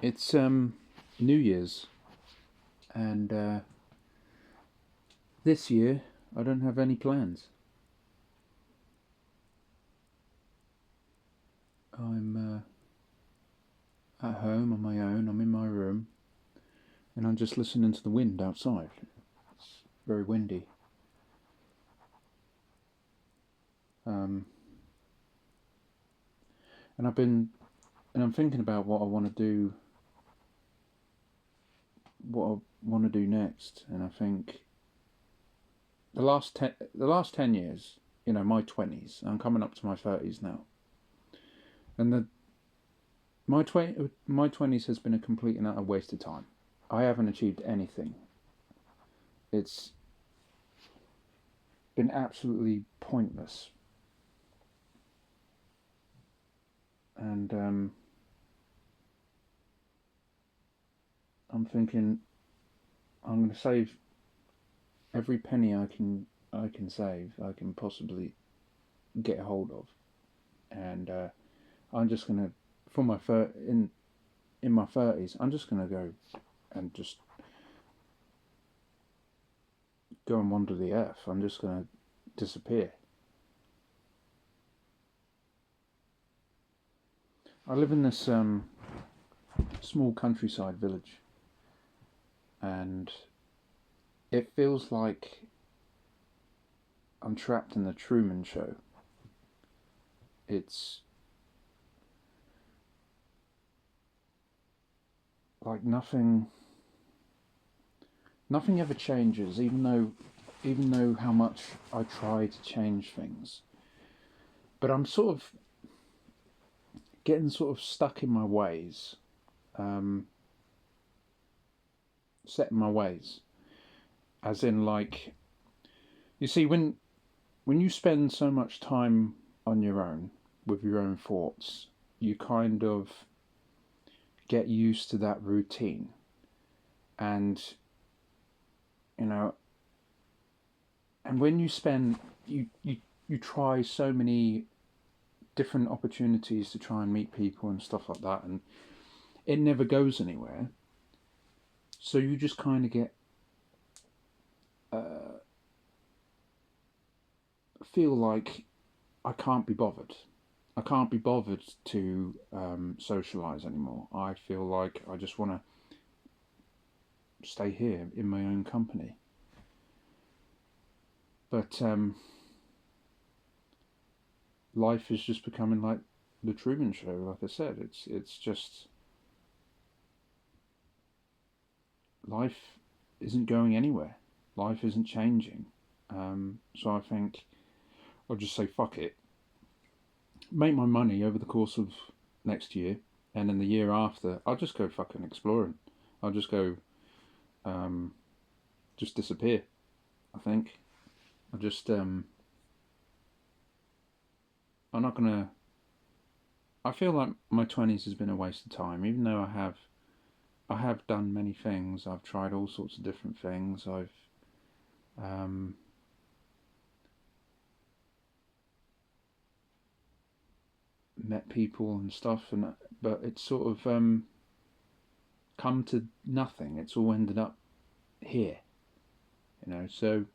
It's New Year's, and this year I don't have any plans. I'm at home on my own. I'm in my room, and I'm just listening to the wind outside. It's very windy. Um, and I'm thinking about what I want to do, what I want to do next. And I think the last 10 years, my 20s. I'm coming up to my 30s now, and my 20s has been a complete and utter waste of time. I haven't achieved anything. It's been absolutely pointless. And I'm thinking I'm going to save every penny I can save, I can possibly get a hold of, and I'm just going to for my in my 30s. I'm just going to go and just go and wander the earth. I'm just going to disappear. I live in this small countryside village, and it feels like I'm trapped in the Truman Show. It's like nothing ever changes, even though how much I try to change things. But I'm sort of getting sort of stuck in my ways, set in my ways, as in, like, you see, when you spend so much time on your own with your own thoughts, you kind of get used to that routine, and and when you spend you try so many different opportunities to try and meet people and stuff like that, and it never goes anywhere. So you just kind of get feel like I can't be bothered. I can't be bothered to socialise anymore. I feel like I just want to stay here in my own company. But life is just becoming like the Truman Show. Like I said, it's just life isn't going anywhere. Life isn't changing. So I think I'll just say fuck it. Make my money over the course of next year, and then the year after, I'll just go fucking exploring. I'll just go, just disappear. I think I'll just, I'm not gonna. I feel like my 20s has been a waste of time, even though I have done many things. I've tried all sorts of different things. I've met people and stuff, but it's sort of come to nothing. It's all ended up here, So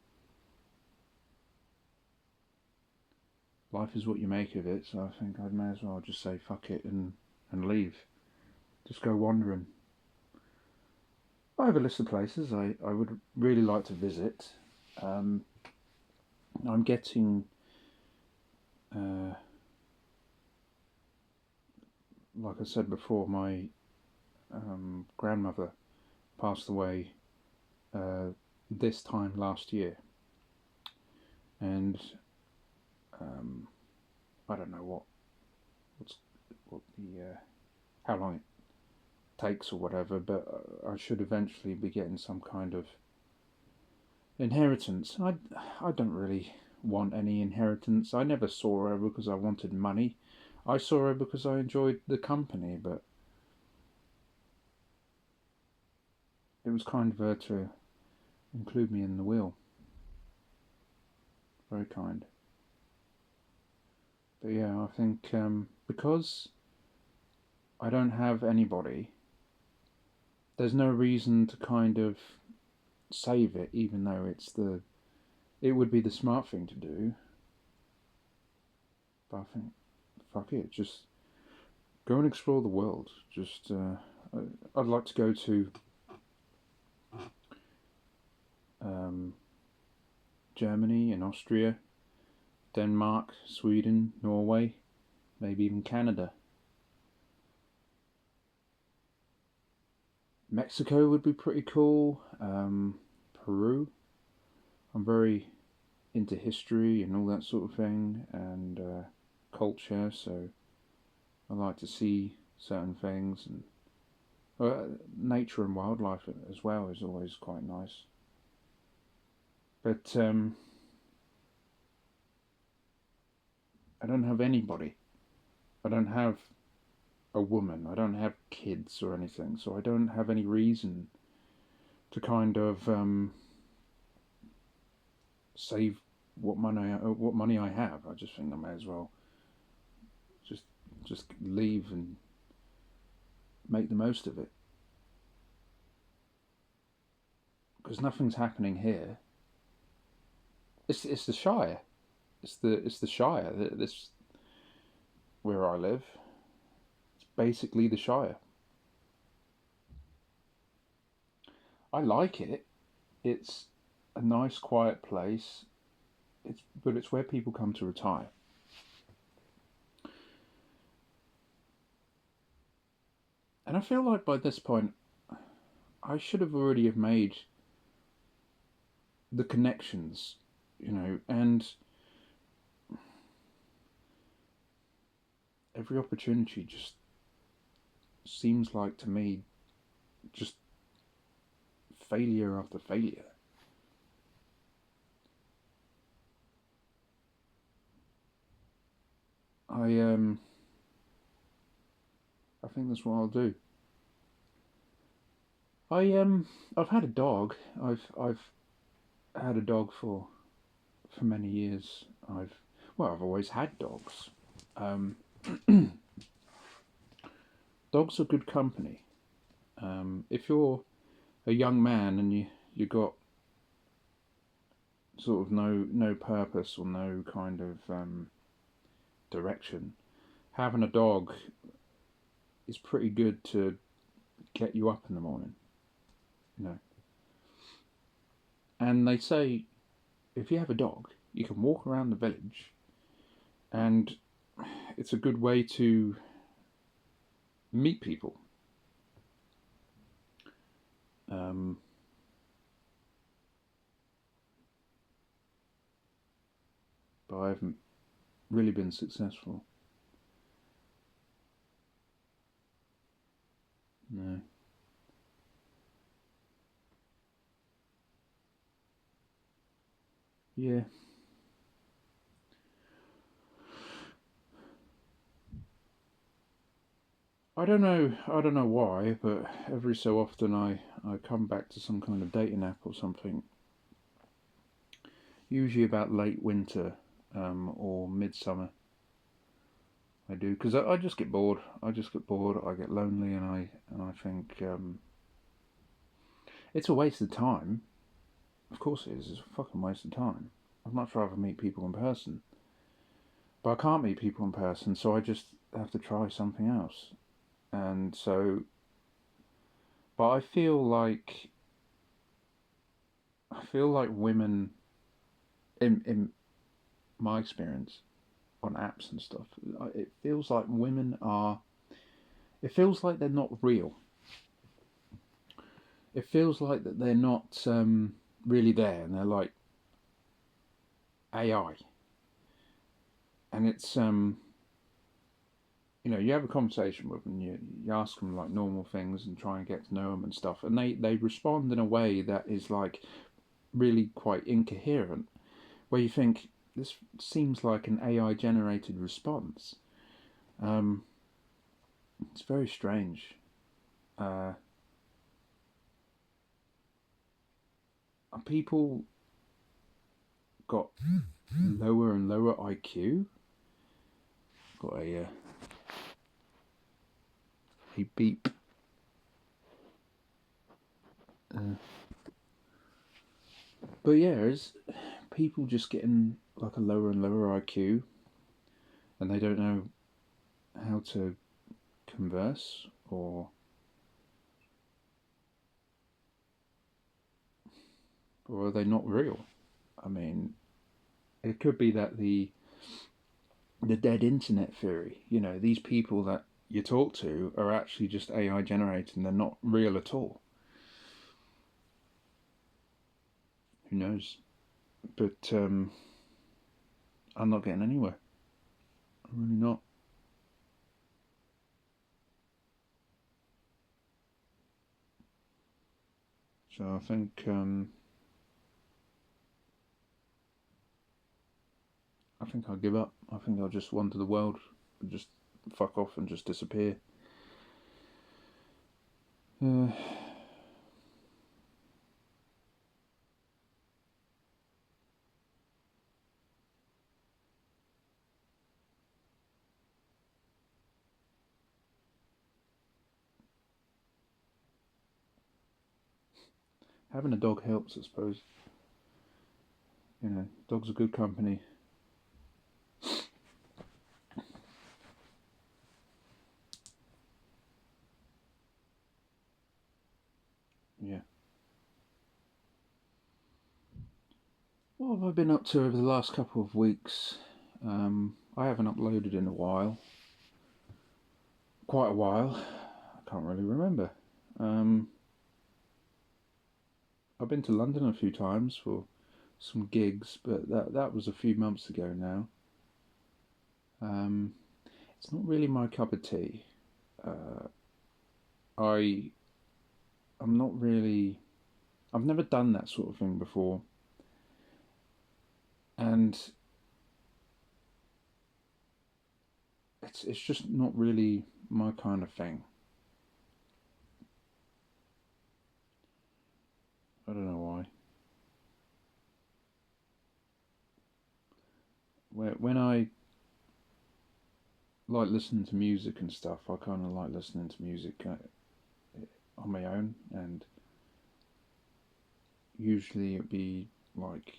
life is what you make of it. So I think I may as well just say fuck it and leave. Just go wandering. I have a list of places I would really like to visit. I'm getting like I said before, my grandmother passed away this time last year, and I don't know what the how long it takes or whatever, but I should eventually be getting some kind of inheritance. I don't really want any inheritance. I never saw her because I wanted money. I saw her because I enjoyed the company, but it was kind of her to include me in the will. Very kind. But yeah, I think because I don't have anybody there's no reason to kind of save it, even though it would be the smart thing to do. But I think, fuck it, just go and explore the world. Just, I'd like to go to um, Germany and Austria, Denmark, Sweden, Norway, maybe even Canada. Mexico would be pretty cool. Peru. I'm very into history and all that sort of thing, and culture, so I like to see certain things, and nature and wildlife as well is always quite nice. But I don't have anybody. I don't have a woman. I don't have kids or anything, so I don't have any reason to kind of save what money I have. I just think I may as well just just leave and make the most of it, because nothing's happening here. It's the Shire. It's the Shire. This where I live. It's basically the Shire. I like it. It's a nice, quiet place. But it's where people come to retire. And I feel like by this point, I should have already have made the connections, and every opportunity just seems like to me just failure after failure. I think that's what I'll do. I've had a dog. I've had a dog for many years. I've always had dogs. Um, Dogs are good company. If you're a young man and you got sort of no purpose or no kind of direction, having a dog is pretty good to get you up in the morning, you know. And they say if you have a dog, you can walk around the village, and it's a good way to meet people. Um, but I haven't really been successful. No. Yeah. I don't know. I don't know why, but every so often I come back to some kind of dating app or something. Usually about late winter, or midsummer. I do because I just get bored. I just get bored. I get lonely, and I think it's a waste of time. Of course it is. It's a fucking waste of time. I'd much rather meet people in person, but I can't meet people in person, so I just have to try something else. And so, but I feel like women, in my experience on apps and stuff, it feels like women are. It feels like they're not real. It feels like that they're not really there, and they're like AI. And it's you have a conversation with them, you ask them like normal things and try and get to know them and stuff, and they respond in a way that is like really quite incoherent, where you think this seems like an AI generated response. Um, it's very strange. Uh, People got lower and lower IQ. Got a beep. But yeah, it's people just getting like a lower and lower IQ, and they don't know how to converse, or are they not real? I mean, it could be that the dead internet theory. You know, these people that you talk to are actually just AI generated and they're not real at all. Who knows? But I'm not getting anywhere. I'm really not. So I think I'll give up. I think I'll just wander the world and just fuck off and just disappear. Uh, Having a dog helps, I suppose. You know, dogs are good company. Yeah. What have I been up to over the last couple of weeks? I haven't uploaded in a while. Quite a while. I can't really remember. Um, I've been to London a few times for some gigs, but that was a few months ago now. Um, it's not really my cup of tea. Uh, I I'm not really. I've never done that sort of thing before, and it's just not really my kind of thing. I don't know why. When I like listening to music and stuff, I kind of like listening to music on my own, and usually it'd be like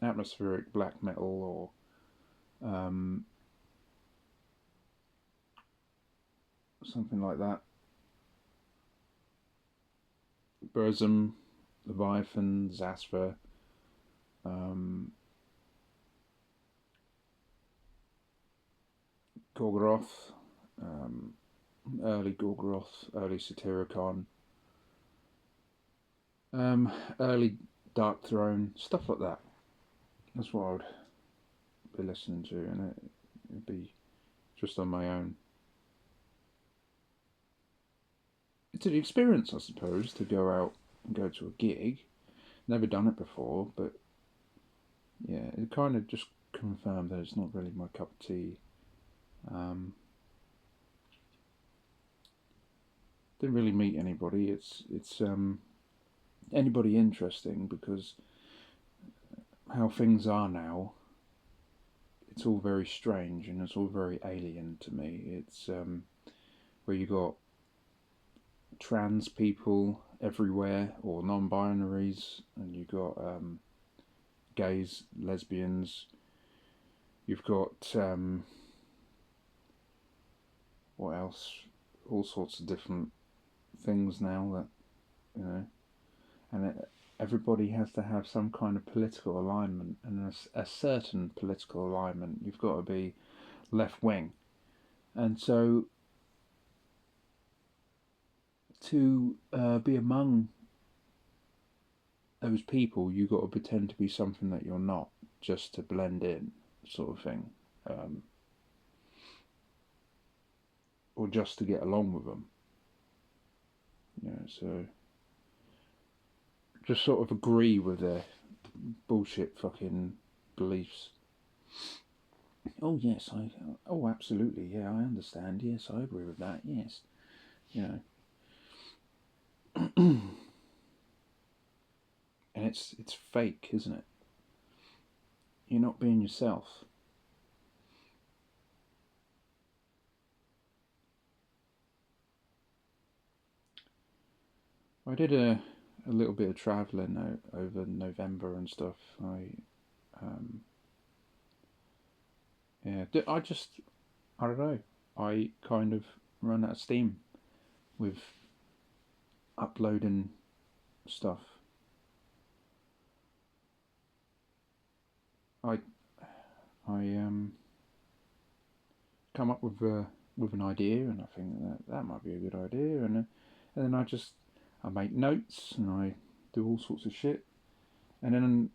atmospheric black metal or something like that. Burzum, Leviathan, Zasper, um, Gorgoroth, um, early Gorgoroth, early Satyricon, early Dark Throne, stuff like that. That's what I would be listening to, and it'd be just on my own. It's an experience, I suppose, to go out and go to a gig. Never done it before, but yeah, it kind of just confirmed that it's not really my cup of tea. Um, didn't really meet anybody. It's anybody interesting because how things are now, it's all very strange and it's all very alien to me. It's where you got trans people everywhere or non-binaries, and you got gays, lesbians. You've got what else? All sorts of different things now that and everybody has to have some kind of political alignment, and a certain political alignment. You've got to be left wing, and so to be among those people, you got to pretend to be something that you're not, just to blend in, sort of thing, um, or just to get along with them. So just sort of agree with their bullshit fucking beliefs. Oh yes, I. Oh, absolutely. Yeah, I understand. Yes, I agree with that. Yes, you know, and it's fake, isn't it? You're not being yourself. I did a little bit of travelling over November and stuff. Um, yeah, I don't know. I kind of run out of steam with uploading stuff. I I come up with an idea, and I think that might be a good idea, and then I make notes and I do all sorts of shit, and then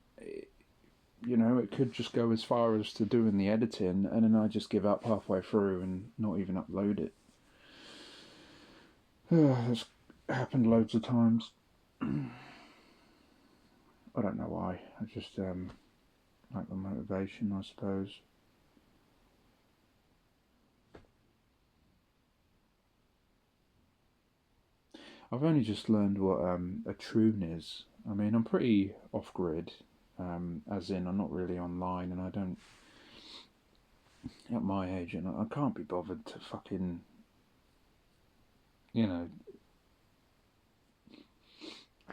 it could just go as far as to doing the editing, and then I just give up halfway through and not even upload it. That's happened loads of times. I don't know why. I just like the motivation, I suppose. I've only just learned what a troon is. I mean, I'm pretty off grid, as in I'm not really online, and I don't at my age, and I can't be bothered to fucking, you know,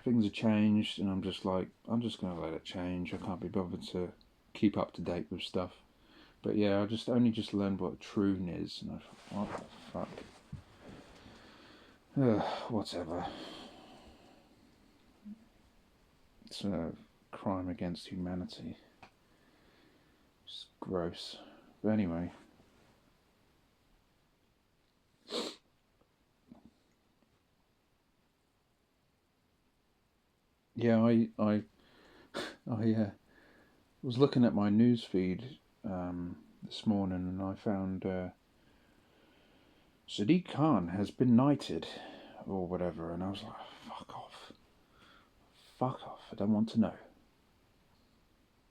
things have changed, and I'm just like, I'm just gonna let it change. I can't be bothered to keep up to date with stuff. But yeah, I just only just learned what a troon is, and I thought, what the fuck? Whatever. It's a crime against humanity. It's gross. But anyway. Yeah, I was looking at my news feed this morning, and I found Sadiq Khan has been knighted or whatever, and I was like, fuck off, I don't want to know.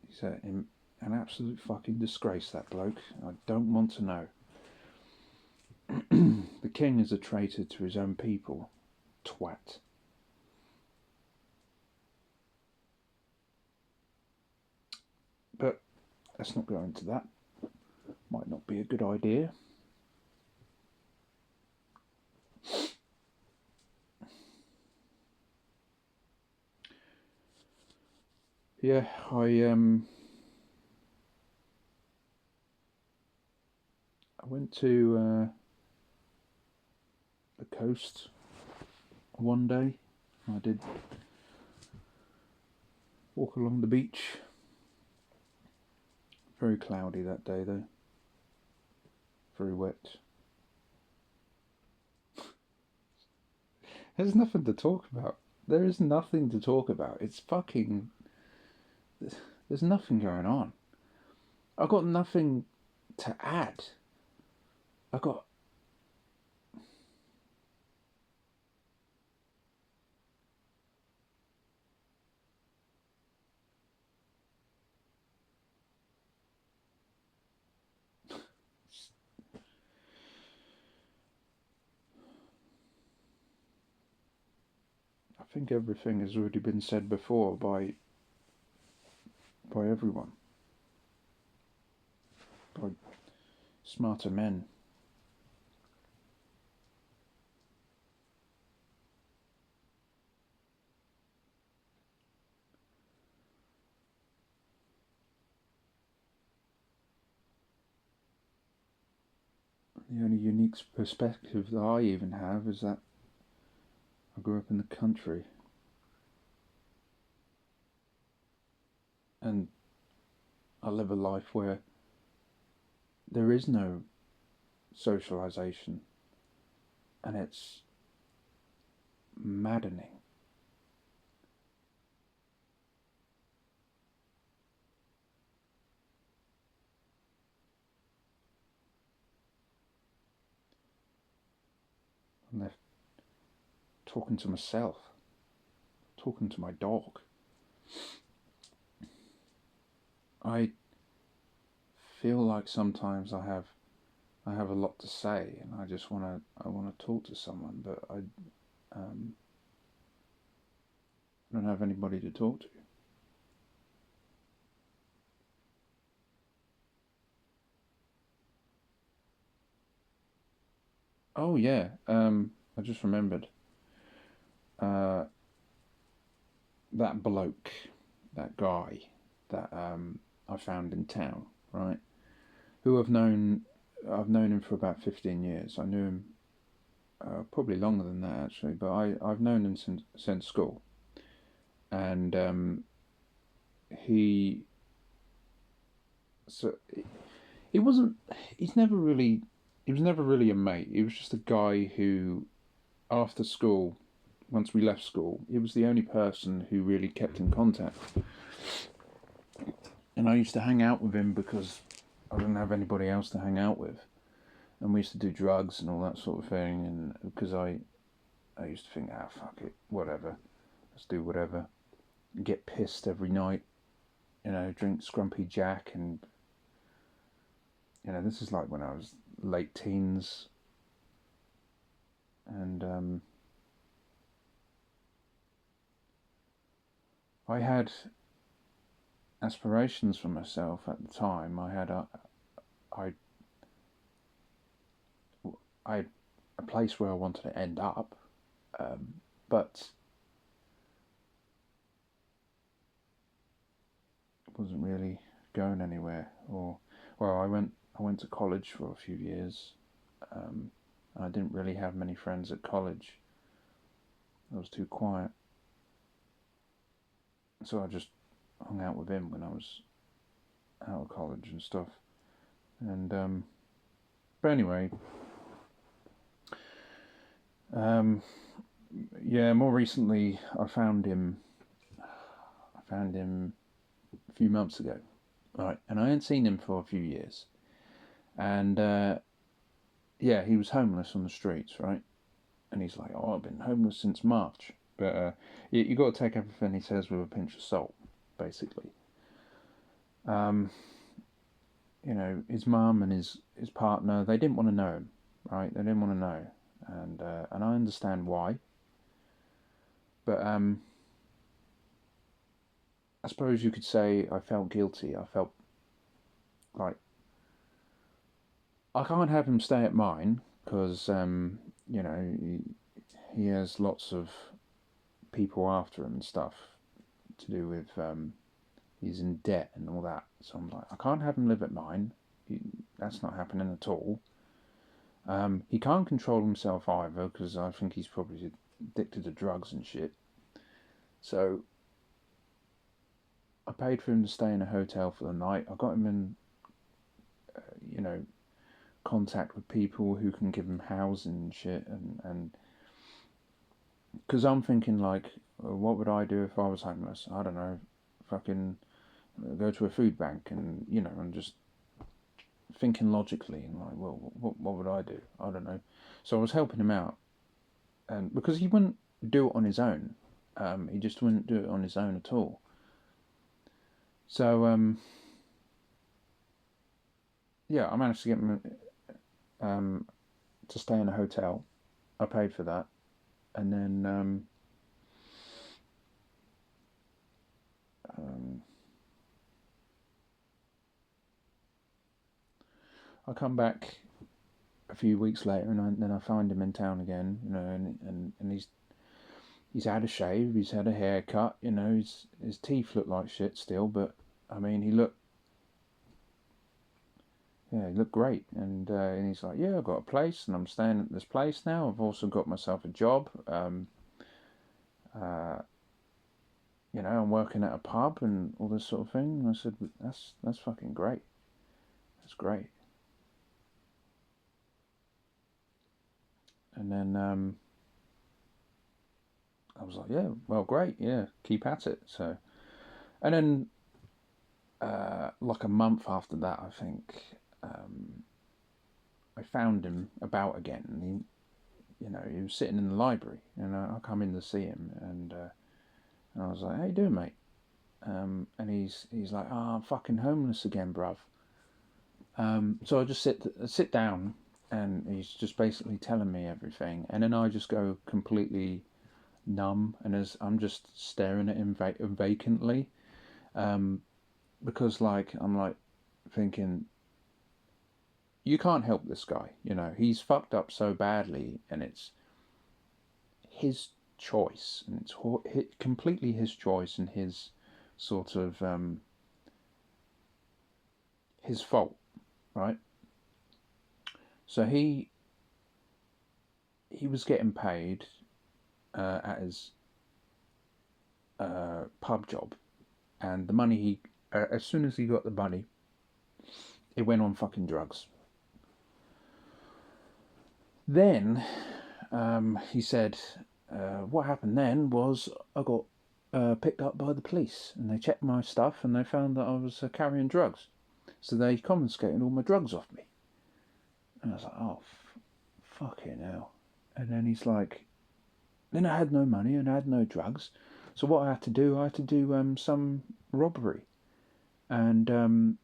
He's an absolute fucking disgrace, that bloke. I don't want to know. The king is a traitor to his own people. Twat. But let's not go into that. Might not be a good idea. Yeah, I went to the coast one day. I did walk along the beach. Very cloudy that day though. Very wet. There's nothing to talk about. There is nothing to talk about. It's fucking. There's nothing going on. I've got nothing to add. I got. I think everything has already been said before by everyone, by smarter men. The only unique perspective that I even have is that I grew up in the country, and I live a life where there is no socialization, and it's maddening. I'm left talking to myself, talking to my dog. I feel like sometimes I have a lot to say, and I want to talk to someone, but I don't have anybody to talk to. Oh yeah, I just remembered. that bloke, that guy that I found in town, right? Who I've known him for about 15 years. I knew him probably longer than that actually, but I've known him since school, and he so he wasn't he's never really he was never really a mate. He was just a guy who, after school, once we left school, he was the only person who really kept in contact. And I used to hang out with him because I didn't have anybody else to hang out with. And we used to do drugs and all that sort of thing. And because I used to think, fuck it, whatever, let's do whatever. Get pissed every night, drink Scrumpy Jack. And, this is like when I was late teens. And I had aspirations for myself at the time. I had a place where I wanted to end up, but it wasn't really going anywhere. I went to college for a few years. I didn't really have many friends at college. I was too quiet, so I just hung out with him when I was out of college and stuff. And but anyway, more recently I found him a few months ago, right? And I hadn't seen him for a few years, and he was homeless on the streets, right? And he's like, "Oh, I've been homeless since March." But you got to take everything he says with a pinch of salt, basically. His mum and his partner, they didn't want to know him, right? They didn't want to know, and I understand why. But I suppose you could say I felt guilty. I felt like I can't have him stay at mine because he has lots of people after him and stuff to do with he's in debt and all that. So I'm like, I can't have him live at mine. That's not happening at all. He can't control himself either because I think he's probably addicted to drugs and shit. So I paid for him to stay in a hotel for the night. I got him in, contact with people who can give him housing and shit. And because I'm thinking like, what would I do if I was homeless? I don't know, fucking go to a food bank and and just thinking logically and like, well, what would I do? I don't know. So I was helping him out, and because he wouldn't do it on his own, he just wouldn't do it on his own at all. So I managed to get him to stay in a hotel. I paid for that, and then I come back a few weeks later, and then I find him in town again, and he's had a shave, he's had a haircut, his teeth look like shit still, but I mean he looked great, and he's like, I've got a place, and I'm staying at this place now. I've also got myself a job. I'm working at a pub and all this sort of thing. And I said, that's fucking great. That's great. And then I was like, well, great, keep at it. So, and then like a month after that, I think, I found him about again, and he was sitting in the library, and I come in to see him, and I was like, "How you doing, mate?" And he's like, "Oh, I'm fucking homeless again, bruv." So I just sit down, and he's just basically telling me everything, and then I just go completely numb, and as I'm just staring at him vacantly, because I'm like thinking, you can't help this guy, he's fucked up so badly, and it's his choice, and it's completely his choice and his sort of his fault, right? So he was getting paid at his pub job, and the money he as soon as he got the money, it went on fucking drugs. Then he said, what happened then was I got picked up by the police, and they checked my stuff and they found that I was carrying drugs. So they confiscated all my drugs off me. And I was like, oh, fucking hell. And then he's like, then I had no money and I had no drugs. So what I had to do some robbery. And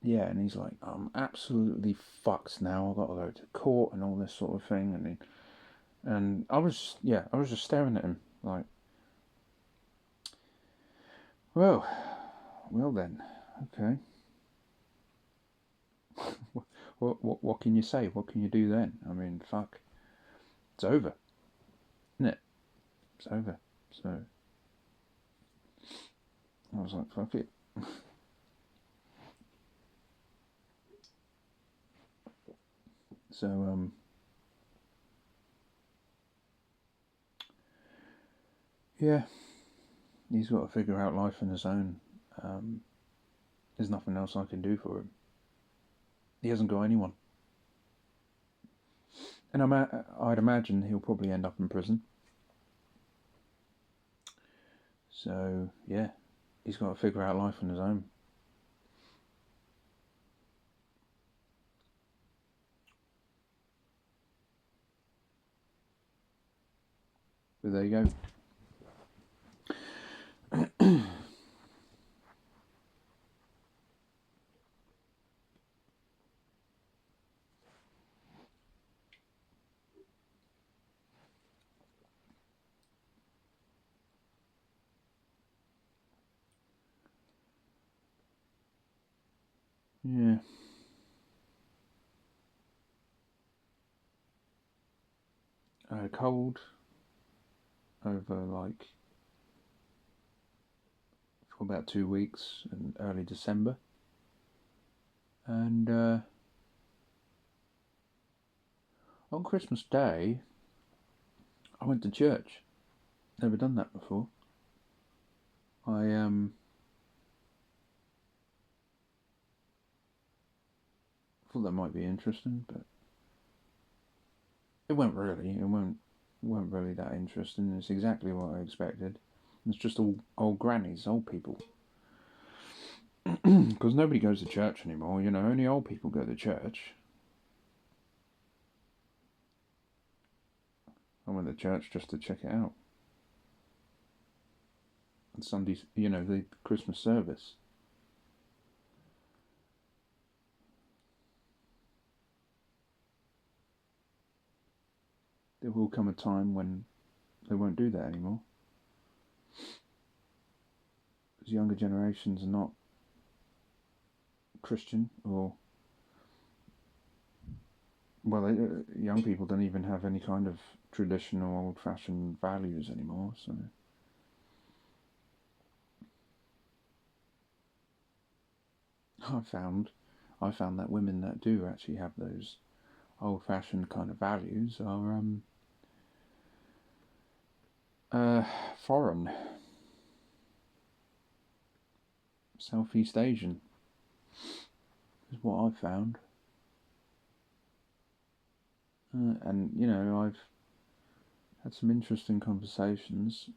yeah, and he's like, I'm absolutely fucked now. I've got to go to court and all this sort of thing. And I was just staring at him like, well then, okay. What can you say? What can you do then? I mean, fuck, it's over, isn't it? It's over. So I was like, fuck it. So yeah, he's got to figure out life on his own. There's nothing else I can do for him. He hasn't got anyone. And I'd imagine he'll probably end up in prison. So yeah, he's got to figure out life on his own. But there you go. Yeah. I had a cold over like for about 2 weeks in early December. And on Christmas Day, I went to church. Never done that before. I thought that might be interesting, but it weren't really. It weren't really that interesting. It's exactly what I expected. It's just all old grannies, old people. Because nobody goes to church anymore, you know. Only old people go to church. I went to church just to check it out. And Sunday, you know, the Christmas service. There will come a time when they won't do that anymore. Because younger generations are not Christian, or well, young people don't even have any kind of traditional old-fashioned values anymore. So I found that women that do actually have those old-fashioned kind of values are foreign, Southeast Asian is what I've found. And you know, I've had some interesting conversations,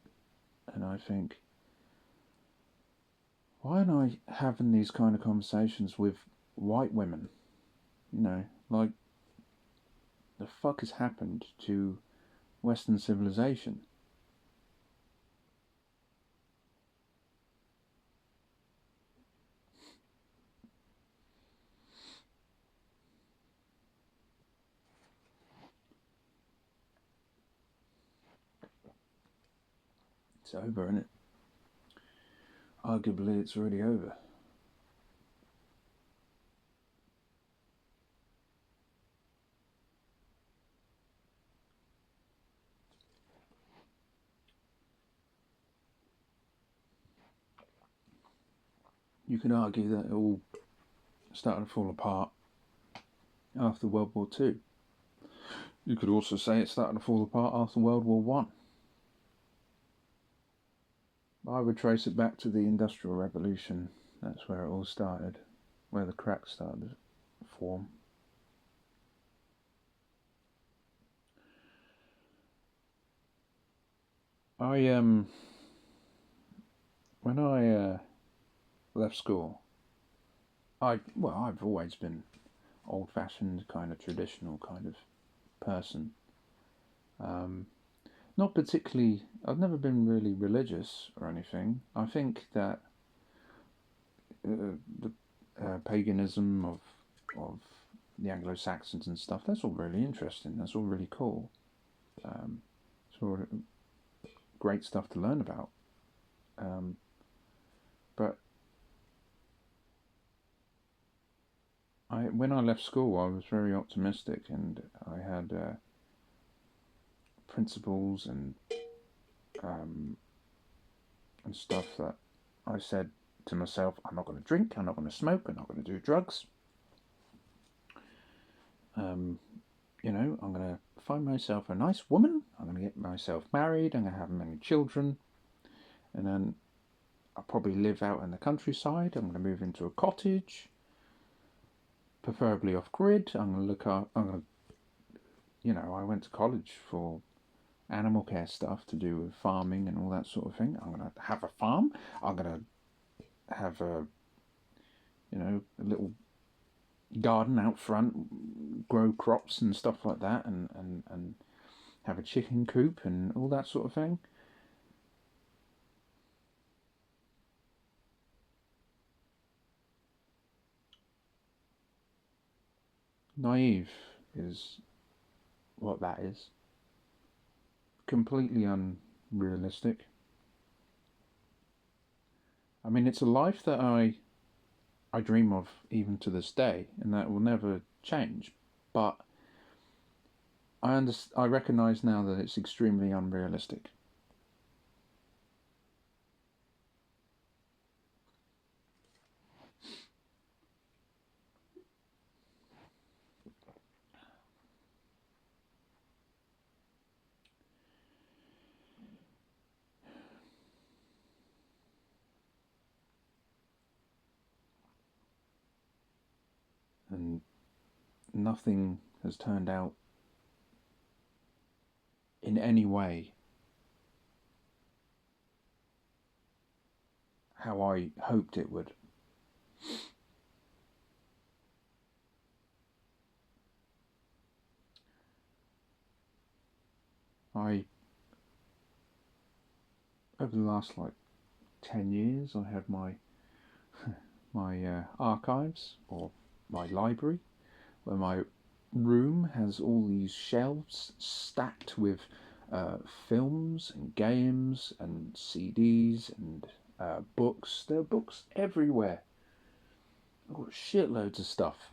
and I think, why am I having these kind of conversations with white women? You know, like, the fuck has happened to Western civilization? It's over, isn't it? Arguably, it's already over. You could argue that it all started to fall apart after World War Two. You could also say it started to fall apart after World War One. I would trace it back to the Industrial Revolution. That's where it all started, where the cracks started to form. When I left school, I've always been old-fashioned, kind of traditional kind of person. Not particularly. I've never been really religious or anything. I think that the paganism of the Anglo-Saxons and stuff, that's all really interesting. That's all really cool. It's all great stuff to learn about. But when I left school, I was very optimistic, and I had principles and stuff that I said to myself, I'm not going to drink, I'm not going to smoke, I'm not going to do drugs. I'm going to find myself a nice woman, I'm going to get myself married, I'm going to have many children, and then I'll probably live out in the countryside. I'm going to move into a cottage, preferably off grid. I went to college for animal care stuff to do with farming and all that sort of thing. I'm going to have a farm. I'm going to have a little garden out front, grow crops and stuff like that, and have a chicken coop and all that sort of thing. Naive is what that is. Completely unrealistic. I mean, it's a life that I dream of even to this day, and that will never change. But I recognise now that it's extremely unrealistic. And nothing has turned out in any way how I hoped it would. Over the last 10 years, I have my archives, or my library, where my room has all these shelves stacked with films and games and CDs and books. There are books everywhere. I've got shitloads of stuff.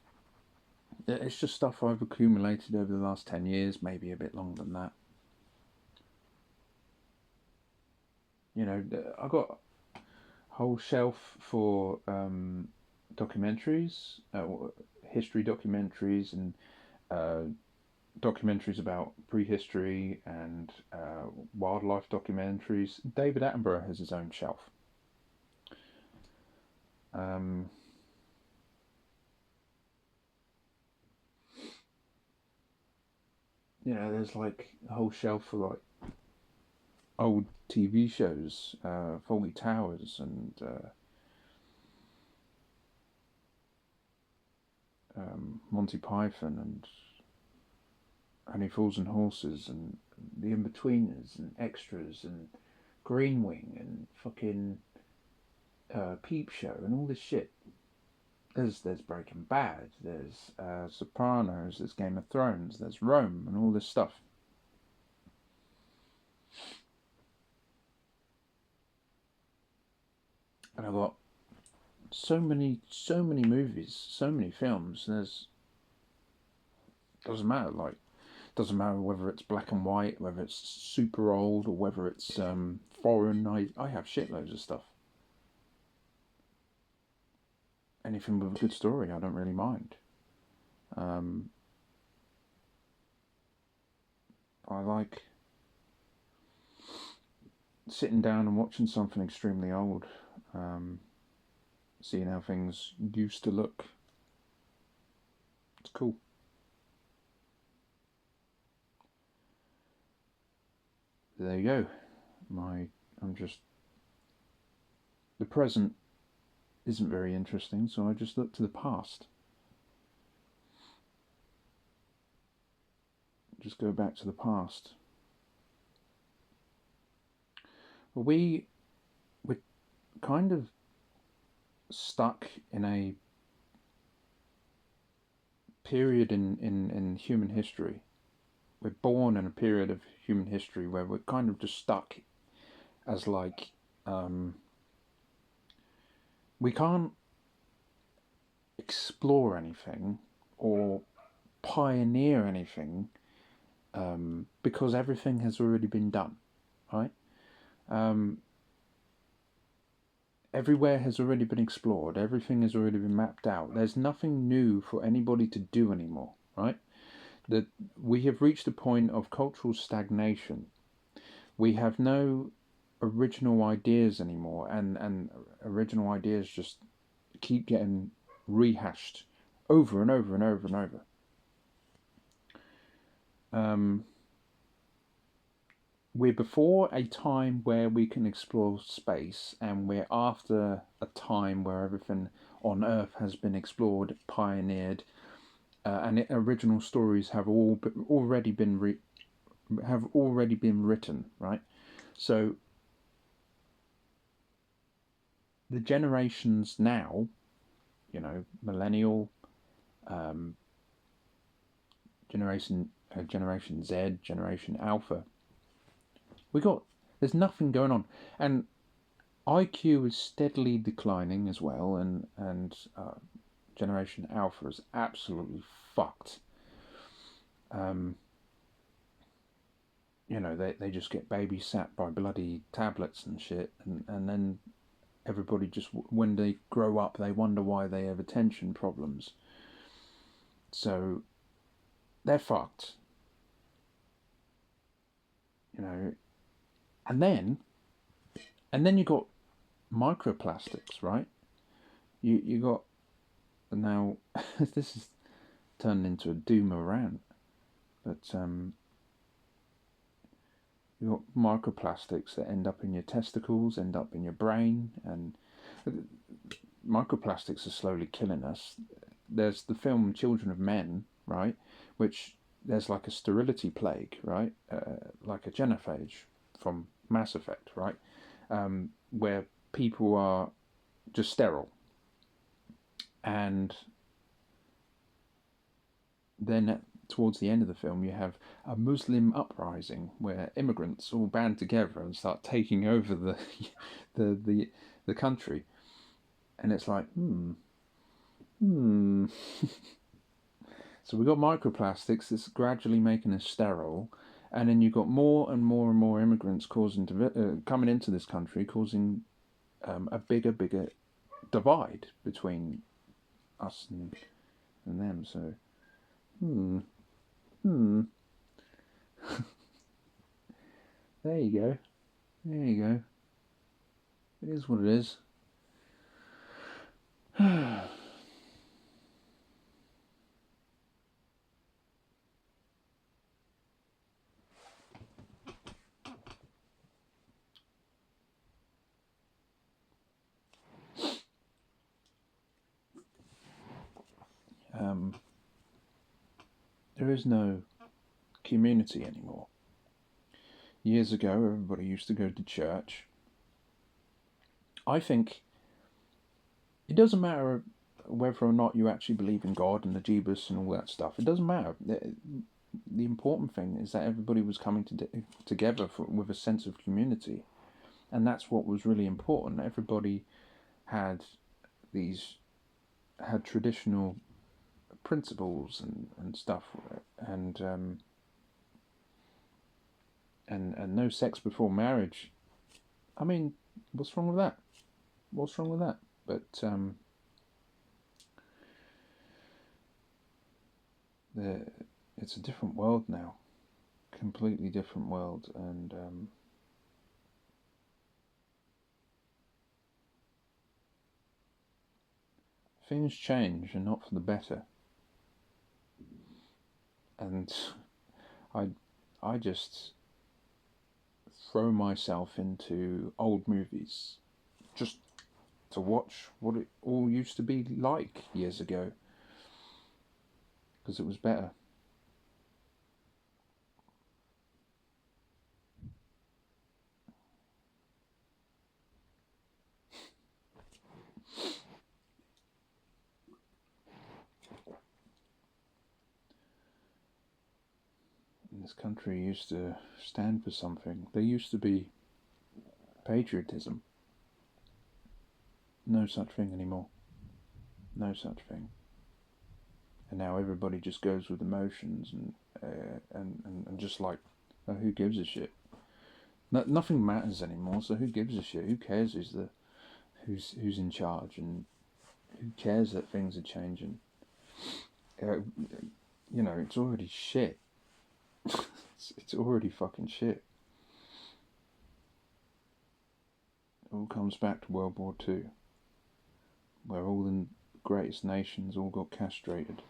It's just stuff I've accumulated over the last 10 years, maybe a bit longer than that. I've got a whole shelf for documentaries, history documentaries, and documentaries about prehistory and wildlife documentaries. David Attenborough has his own shelf. There's a whole shelf for old TV shows, Fawlty Towers, and Monty Python, and Only Fools and Horses, and The In-Betweeners, and Extras, and Green Wing, and fucking Peep Show, and all this shit. There's Breaking Bad, there's Sopranos, there's Game of Thrones, there's Rome, and all this stuff. And I've got so many movies, so many films. Doesn't matter whether it's black and white, whether it's super old, or whether it's foreign. I have shitloads of stuff. anything with a good story, I don't really mind. I like sitting down and watching something extremely old, seeing how things used to look. It's cool. There you go. I'm just the present isn't very interesting, so I just look to the past. Just go back to the past. Well, we're kind of stuck in a period in human history. We're born in a period of human history where we're kind of just stuck as like we can't explore anything or pioneer anything because everything has already been done, right? Um, Everywhere has already been explored. Everything has already been mapped out. There's nothing new for anybody to do anymore, right? That we have reached a point of cultural stagnation. We have no original ideas anymore, and original ideas just keep getting rehashed over and over and over and over. We're before a time where we can explore space, and we're after a time where everything on Earth has been explored, pioneered, and original stories have already been written, right? So the generations now, millennial, um, generation Z, generation Alpha, we got there's nothing going on, and IQ is steadily declining as well, and Generation Alpha is absolutely fucked. Um, they just get babysat by bloody tablets and shit, and then everybody just when they grow up they wonder why they have attention problems. So they're fucked, you know. And then you got microplastics, right? You got now this is turned into a doomer rant, but you got microplastics that end up in your testicles, end up in your brain, and microplastics are slowly killing us. There's the film Children of Men, right? Which there's like a sterility plague, right? Like a genophage from Mass Effect, right? Where people are just sterile. And then towards the end of the film, you have a Muslim uprising where immigrants all band together and start taking over the country, and it's like, So we got microplastics that's gradually making us sterile, and then you got more and more and more immigrants coming into this country, causing a bigger divide between us and them. So, there you go. There you go. It is what it is. There is no community anymore. Years ago, everybody used to go to church. I think it doesn't matter whether or not you actually believe in God and the Jeebus and all that stuff. It doesn't matter. The important thing is that everybody was coming together with a sense of community, and that's what was really important. Everybody had these had traditional principles and stuff, and and no sex before marriage. I mean, what's wrong with that? What's wrong with that? But it's a different world now, completely different world, and things change and not for the better. And I just throw myself into old movies just to watch what it all used to be like years ago, because it was better. And this country used to stand for something. There used to be patriotism. No such thing anymore. No such thing. And now everybody just goes with emotions and just like, oh, who gives a shit? Nothing matters anymore. So who gives a shit? Who cares who's in charge, and who cares that things are changing? It's already shit. It's already fucking shit. It all comes back to World War II, where all the greatest nations all got castrated.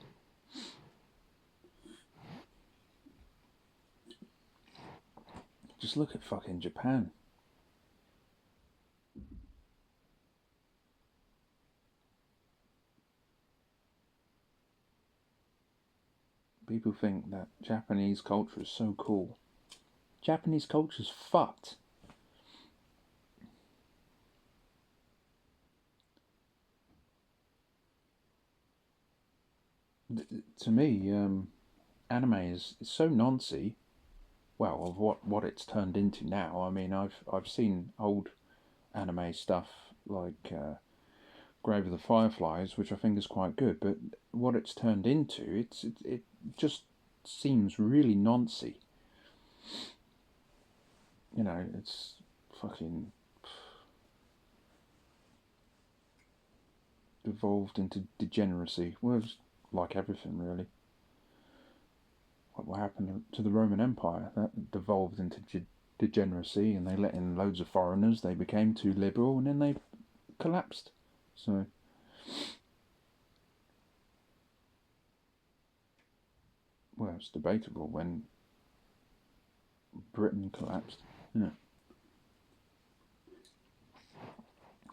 Just look at fucking Japan. People think that Japanese culture is so cool. Japanese culture's fucked. To me, anime is so noncy. Well, of what it's turned into now. I mean, I've seen old anime stuff like Grave of the Fireflies, which I think is quite good, but what it's turned into, it just seems really noncy. It's fucking devolved into degeneracy. Well, it's like everything, really. What happened to the Roman Empire? That devolved into degeneracy, and they let in loads of foreigners. They became too liberal, and then they collapsed. So, well, it's debatable when Britain collapsed.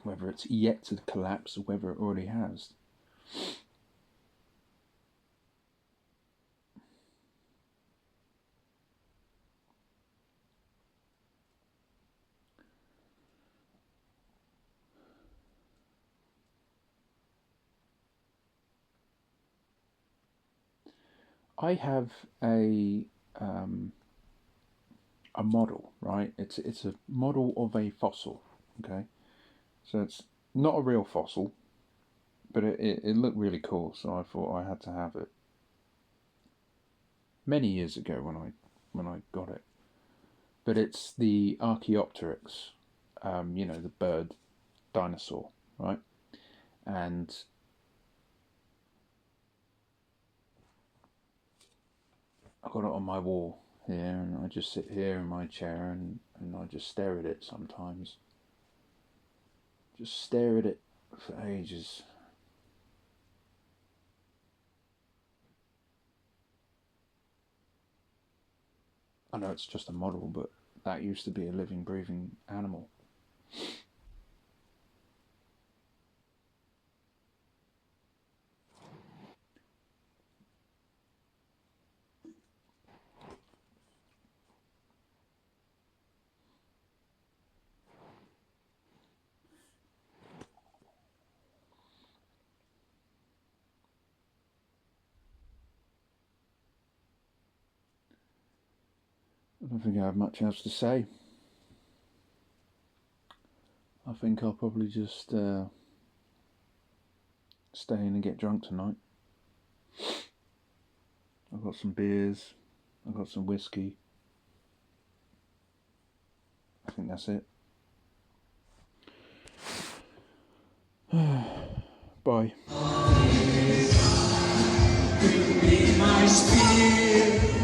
Whether it's yet to collapse or whether it already has. I have a model, right? It's a model of a fossil. Okay, so it's not a real fossil, but it looked really cool, so I thought I had to have it. Many years ago when I got it, but it's the Archaeopteryx, the bird dinosaur, right? And I got it on my wall here, and I just sit here in my chair and I just stare at it sometimes. Just stare at it for ages. I know it's just a model, but that used to be a living, breathing animal. I don't think I have much else to say. I think I'll probably just stay in and get drunk tonight. I've got some beers, I've got some whiskey. I think that's it. Bye. Be my spirit.